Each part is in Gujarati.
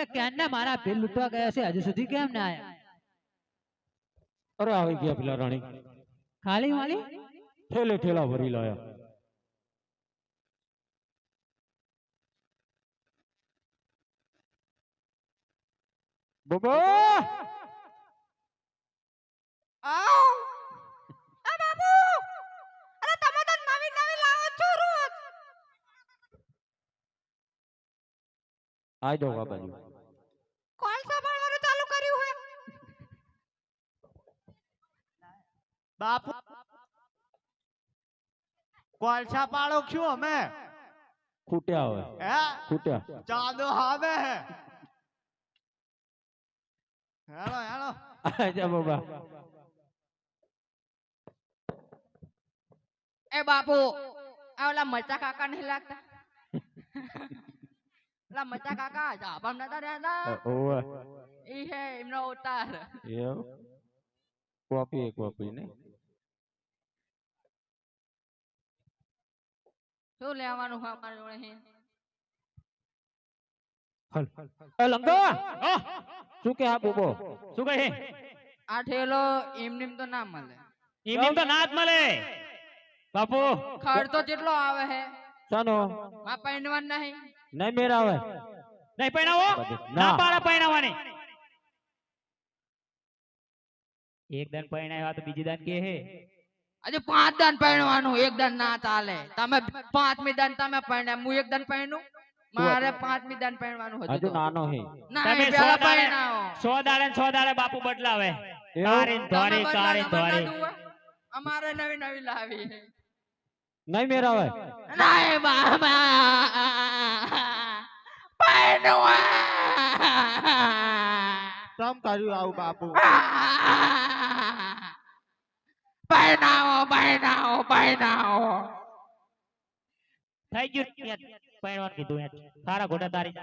અરે ક્યાંના મારા બિલ લૂંટવા ગયા છે હજુ સુધી કેમ ના આયા? અરે આવી ગયા પેલા રાણી ખાલી વાલી ઠેલે ઠેલા ભરી લાયા. બાબા આવ આ બાપુ અરે તમે તો નવી નવી લાવો છો રોજ. આ જાઓ આ બાજુ. કોલસા બાળવાનું ચાલુ કર્યું હે બાપુ કોલસા પાડો છું અમે ખૂટ્યા હવે હે ખૂટ્યા. ચાંદો આવે હે હેલો હેલો આજા બાબા. એ બાપુ આ ઓલા મચા કાકા નહીં લાગતા ઓલા મચા કાકા જાપમ નતા રહેતા ઓવે ઈ હે એમનો અવતાર. એવું કોપી ને શું લેવાનું છે અમારે જોડે હે? હલ એ લંગા શું કે આ બોબો શું કહે આ ઠેલો એમનેમ તો ના મળે. એમને તો ના જ મળે બાપુ. ખર્ચો કેટલો આવે હે? સાનો માં પૈણવાન નહીં નહીં મેરા આવે નહીં પૈણાવો ના ના પાડે પૈણાવાની. એક દાન પૈણાવ્યા તો બીજી દાન કે હે આજે 5 દાન પૈણવાનું એક દાન ના ચાલે. તમે 5મી દાન તમે પૈણ્યા હું એક દાન પૈણું મારે 5મી દાન પૈણવાનું હજુ હતું. નાનો હે ના તમે એ પેલા 100 દાડે પૈણાવો. 100 દાડે ને 100 દાડે બાપુ બદલાવે. કારીન ધોરી તમે કારીન બદલા ધોરી. નતું હોય? અમારે નવી નવી લાવી હે. નહીં મેરા આવે નહીં બાબા પૈણવા તમ કર્યું આવું બાપુ પૈણાવો પૈણાવો પૈણાવો. થઈ ગયું પૈણવાનું કીધું યાર. સારા ઘોડા તારી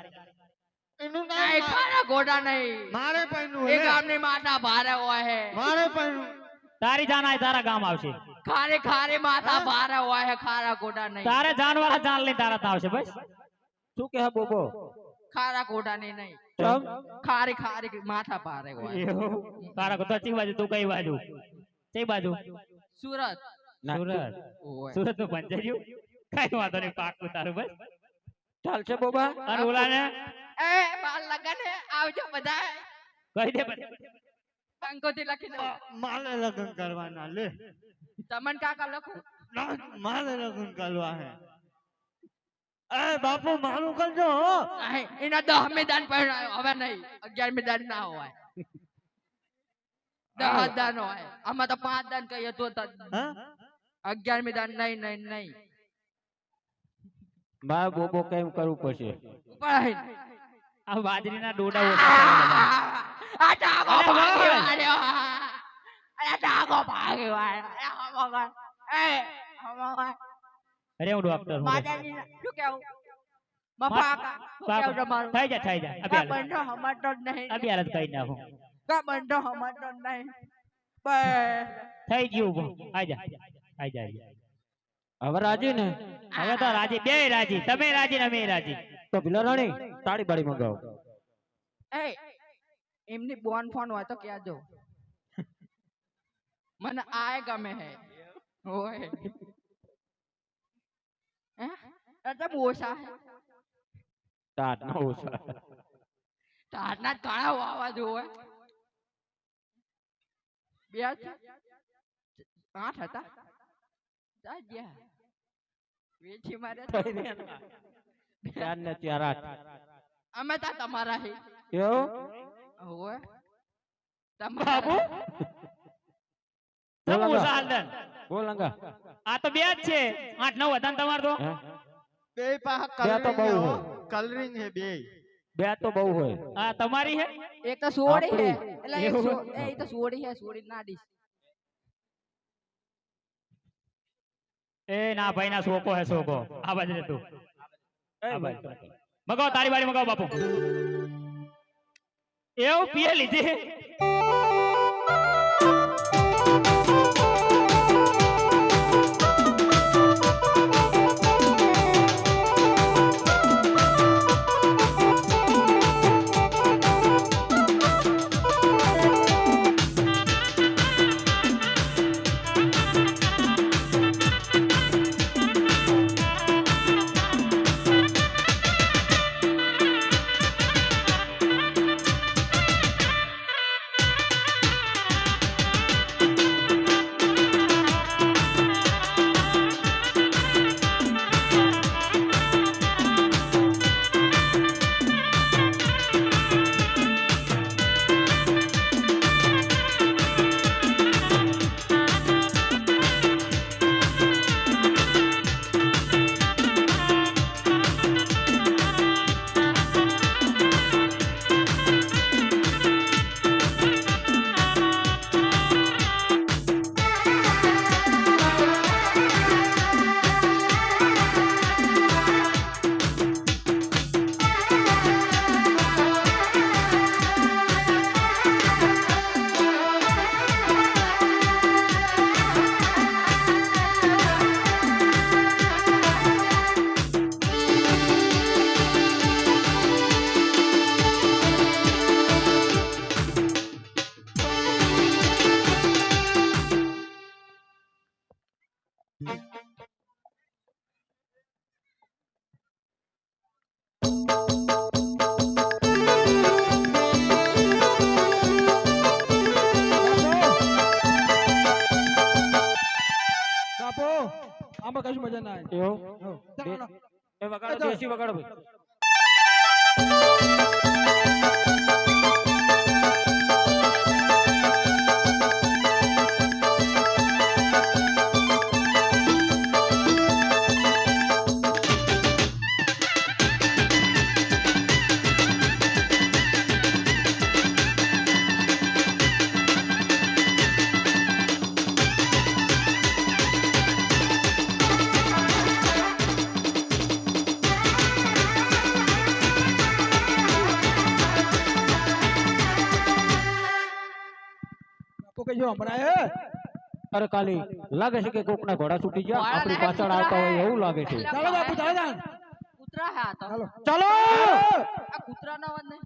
એનું નહીં ખાના ગોડા નહીં. મારે પૈણું એ ગામની માતા ભારે હોય હે. મારે પૈણું તારી જાન આય તારા ગામ આવશે. ખારી ખારી માતા ભારે હોય હે ખારા ગોડા નહીં. તારે જાન વાળા જાન લઈને તારા તા આવશે બસ. શું કે બોબો ખારા ગોડા નહીં નહીં. ચમ ખારી ખારી માથા ભારે હોય. એવું તારા તો ચી બાજુ તું કઈ બાજુ કઈ બાજુ સુરત સુરત ઓય. સુરત નું પંચાયત કઈ વાંધો નહીં પાકું તારું બસ. ચાલશે બોબા અને ઓલા ને એ બાલ લગન હે આવજો બધા. કહી દે બસ. અંકોથી લખી દો. મારે લગ્ન કરવાના લે તમન કાકા લખો. ના, મારે લગ્ન કરવા હે એ બાપુ મારું કરજો હો. નહીં એના 10મી દાન પહેરાયો હવે નહીં 11મી દાન ના હોય. 10 દાન હોય આમાં તો 5 દાન કહીએ તો હા 11મી દાન નહીં નહીં નહીં. મારે બોબો કેમ કરવું પડશે પણ આ બાજરીના ડોડા ઓછા કરવા બધા. આ ડાગો અરે ભાગી વાહ. વાળ્યો. અરે ડાગો ભાગી વાળ્યો. એ હમગર એ હમગર અરે હું ડોક્ટર હું માતાજી શું કેવું બફાકા શું કેવું તમારું? થઈ જા કા અભ્યાસ બંધો હમતો જ નહીં. અભ્યાસ કહી નાખું કા બંધો હમતો જ નહીં. બસ થઈ ગયું આજા આજા હવે રાજી ને હવે તો રાજી બે રાજી તમે રાજી ને અમે રાજી. તો પેલા રાણી તાળી બાળી મંગાવો એ એમની બોન ફોન હોય તો કહેજો મને આય ગમે હે ઓય હે એટલે બોસા હે ટાટ નો ઓછા તારના ઘણા વાવા જોવે બે છે 8 હતા જા ગયા વેચી મારે ચાર ને 4 8 અમે તા તમારા હે એવું ઓય બાબુ બોલ તમે લંગા. સાલદન બોલ લંગા આ તો બે જ છે 8 9 હતા ને તમાર તો હે? બે પા બે તો બહુ કલરિંગ હોય. કલરિંગ હે બે બે તો બહુ હોય આ તમારી હે એક તો સોડી હે આપણી. એટલે એક એ તો સોડી હે સોડી ના ડીશ એ ના ભાઈ ના સોકો હે સોકો આ બાજુ તું એ આ ભાઈ બાજુ મગાવો તારી બારી મગાવો બાપુ એવું પીએ લીધી એવું એ વગાડો દેશી વગાડો ભાઈ અરે કાલી લાગે છે કે કોકના ઘોડા છૂટી ગયા ઘોડા આપણી લાગે, પાછળ કૂતરા આવતા હોય હે. એવું લાગે છે ચાલો બાપુ ચાલો કૂતરા હે આ તો ચાલો આ કૂતરાનો અવાજ નહીં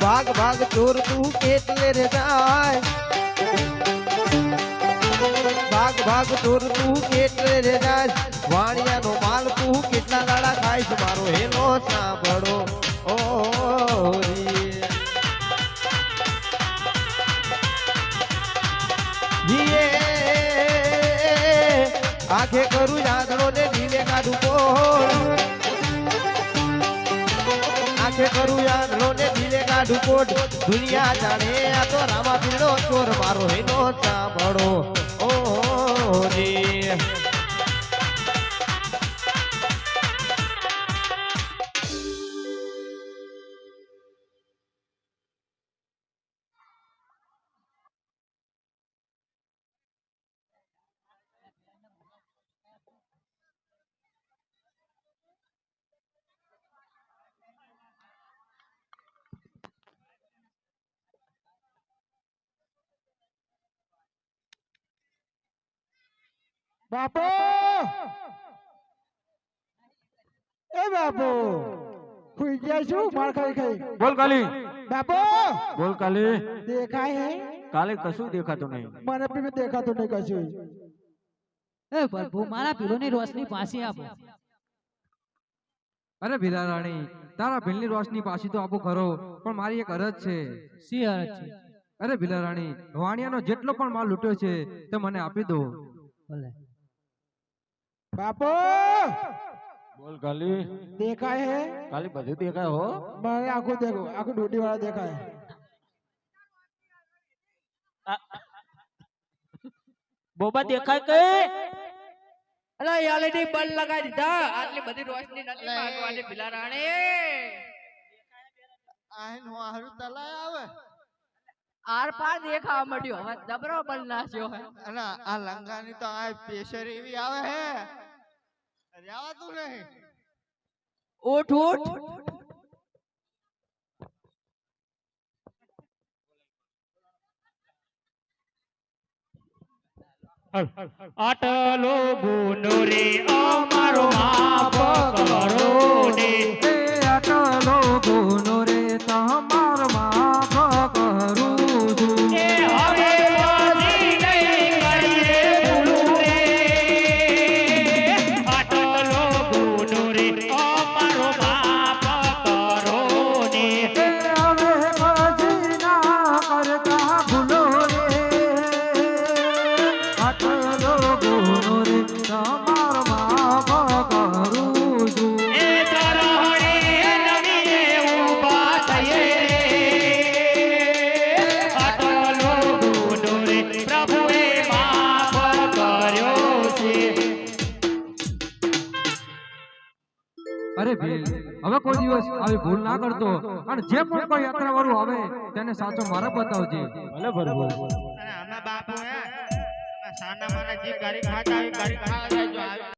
ભાગ ભાગ ચોર તું કેટલે રે જાય ભાગ ભાગ ચોર તું કેટલે રે જાય વાણિયાનો માલ તું કેટલા દાડા ખાઈશ મારો હેલો સાંભળો ઓ રી આંખે કરું યાદડો ને ઢીલે કાઢું કોડ આંખે કરું યાદડો ને ઢીલે કાઢું કોડ દુનિયા જાણે આ તો રામા પીળો ચોર મારો હેનો સાંભળો ઓ રે બાપુ એ બાપુ ખુઈ ગયા શું માર ખાઈ ખાઈ બોલ કાલી બાપુ બોલ કાલી દેખાય હે કાલે કશું દેખાતું નહીં મને બી દેખાતું નહીં કશું એ પ્રભુ મારા પીલોની રોશની પાછી આપો. અરે ભીલા રાણી તારા ભીલની રોશની પાછી તો આપો ખરો પણ મારી એક અરજ છે. સી અરજ છે? અરે ભીલા રાણી વાણિયાનો જેટલો પણ માલ લૂટ્યો છે તે મને આપી દો. ભલે. બાપુ બોલ કાલી દેખાય હે કાલી બધું દેખાય હો. મને આખું દેખો આખું ડોટી વાળા દેખાય બોબા દેખાય કે અલા એલઈડી બલ્બ લગાવી દીધા આટલી બધી રોશની નથી માંગવાની ભીલા રાણી આર પાર દેખાવા મળ્યો હવે જબરો બલ્બ નાખ્યો હે અને આ લંગાની તો આ પ્રેશર એવી આવે હે રહેવાતું નહીં. ઉઠ ઉઠ આટલો ગુનો રે અમારો માફ કરો ને આટલો ગુનો રે તમાર માફ કરું છું. એ હવે પછી નહીં કરીએ ભૂલું રે આટલો ગુનો રે અમારો માફ કરો ને હવે પછી ના કરતા ભૂલો રે આટલો ગુનો રે તમાર માફ કરું છું. એ તરહણી નવીને ઊભા થઈએ આટલો ગુનો રે પ્રભુએ માફ કર્યો છે. અરે ભીલ હવે કોઈ દિવસ આવી ભૂલ ના કરતો અને જે પણ કોઈ યાત્રા વાળું આવે તેને સાચો માર્ગ બતાવજે. ભલે પ્રભુ અને આમાં બાપુ હે આમાં સાના માના જે ગાડી ખાતા હોય ગાડી ખાવા જાય જો આવે